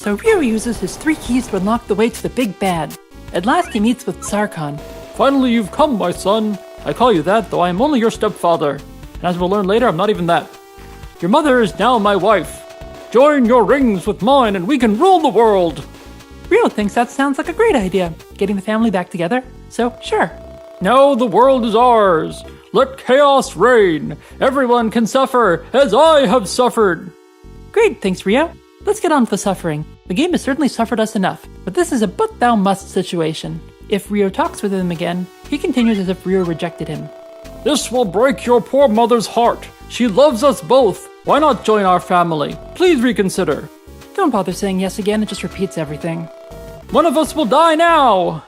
So Ryo uses his 3 keys to unlock the way to the big bad. At last he meets with Sarkon. Finally you've come, my son. I call you that, though I am only your stepfather. And as we'll learn later, I'm not even that. Your mother is now my wife. Join your rings with mine and we can rule the world. Ryo thinks that sounds like a great idea, getting the family back together, so sure. Now the world is ours. Let chaos reign. Everyone can suffer as I have suffered. Great, thanks Ryo. Let's get on with the suffering. The game has certainly suffered us enough, but this is a but thou must situation. If Ryo talks with him again, he continues as if Ryo rejected him. This will break your poor mother's heart. She loves us both. Why not join our family? Please reconsider. Don't bother saying yes again, it just repeats everything. One of us will die now!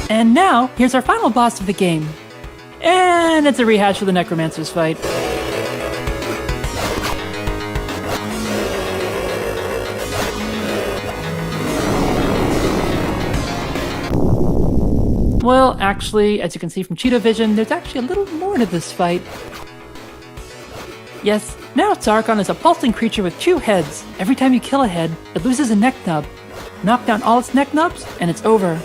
And now, here's our final boss of the game. And it's a rehash of the Necromancer's fight. Well, actually, as you can see from Cheetah Vision, there's actually a little more to this fight. Yes, now Sarkon is a pulsing creature with 2 heads. Every time you kill a head, it loses a neck nub. Knock down all its neck nubs, and it's over.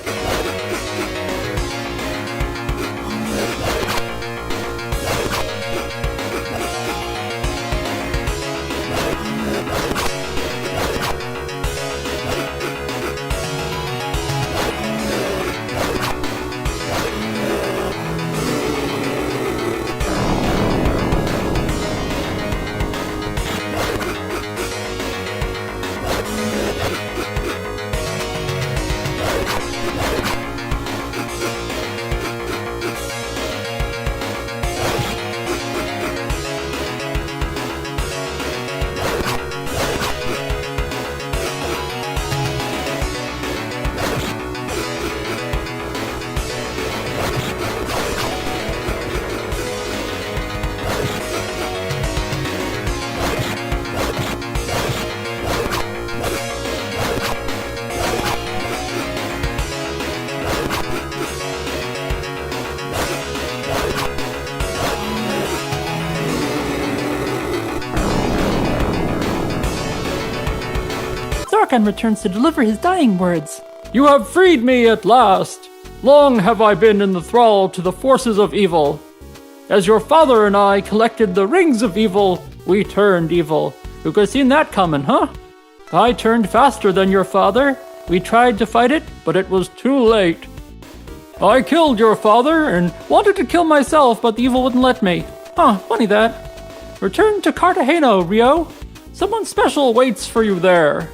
Sarkon returns to deliver his dying words. You have freed me at last. Long have I been in the thrall to the forces of evil. As your father and I collected the rings of evil, we turned evil. Who could have seen that coming, huh? I turned faster than your father. We tried to fight it, but it was too late. I killed your father and wanted to kill myself, but the evil wouldn't let me. Huh, funny that. Return to Cartagena, Ryo. Someone special waits for you there.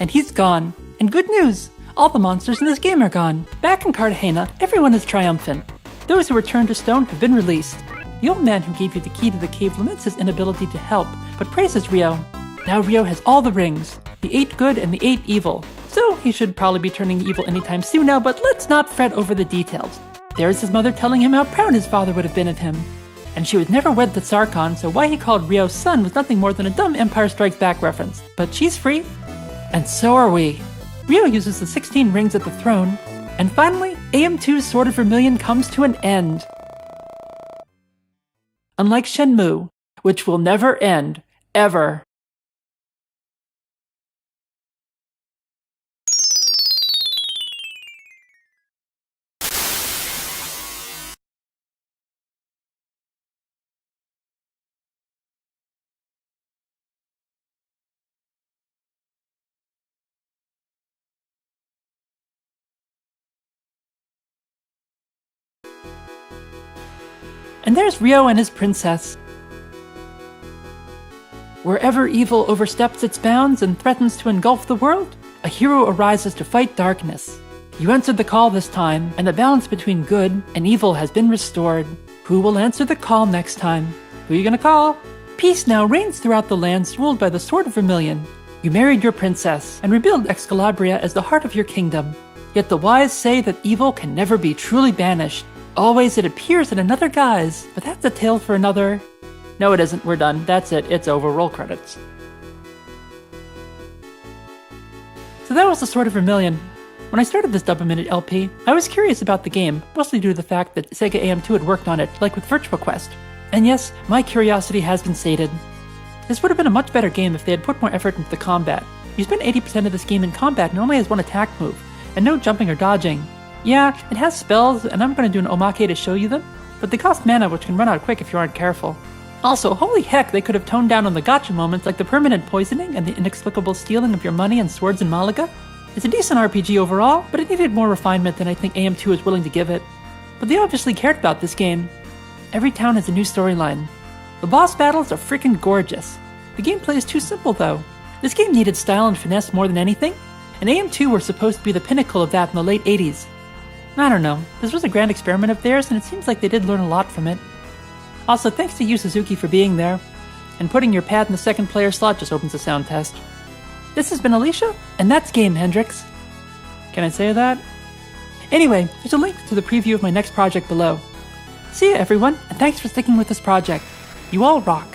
And he's gone. And good news! All the monsters in this game are gone. Back in Cartagena, everyone is triumphant. Those who returned to stone have been released. The old man who gave you the key to the cave laments his inability to help, but praises Ryo. Now Ryo has all the rings, the 8 good and the 8 evil. So he should probably be turning evil anytime soon now, but let's not fret over the details. There's his mother telling him how proud his father would have been of him. And she was never wed to Sarkon, so why he called Ryo son was nothing more than a dumb Empire Strikes Back reference. But she's free. And so are we. Ryo uses the 16 rings at the throne, and finally, AM2's Sword of Vermilion comes to an end. Unlike Shenmue, which will never end, ever. And there's Ryo and his princess. Wherever evil oversteps its bounds and threatens to engulf the world, a hero arises to fight darkness. You answered the call this time, and the balance between good and evil has been restored. Who will answer the call next time? Who are you gonna call? Peace now reigns throughout the lands ruled by the Sword of Vermilion. You married your princess, and rebuild Excalabria as the heart of your kingdom. Yet the wise say that evil can never be truly banished. Always it appears in another guise, but that's a tale for another... No, it isn't. We're done. That's it. It's over. Roll credits. So that was the Sword of Vermilion. When I started this double-minute LP, I was curious about the game, mostly due to the fact that Sega AM2 had worked on it, like with Virtua Quest. And yes, my curiosity has been sated. This would have been a much better game if they had put more effort into the combat. You spend 80% of this game in combat and only has one attack move, and no jumping or dodging. Yeah, it has spells, and I'm going to do an omake to show you them, but they cost mana which can run out quick if you aren't careful. Also, holy heck, they could have toned down on the gotcha moments like the permanent poisoning and the inexplicable stealing of your money and swords in Malaga. It's a decent RPG overall, but it needed more refinement than I think AM2 is willing to give it. But they obviously cared about this game. Every town has a new storyline. The boss battles are freaking gorgeous. The gameplay is too simple though. This game needed style and finesse more than anything, and AM2 were supposed to be the pinnacle of that in the late 80s. I don't know, this was a grand experiment of theirs and it seems like they did learn a lot from it. Also, thanks to you Suzuki for being there, and putting your pad in the second player slot just opens a sound test. This has been Alicia, and that's Game Hendrix. Can I say that? Anyway, there's a link to the preview of my next project below. See ya everyone, and thanks for sticking with this project. You all rock.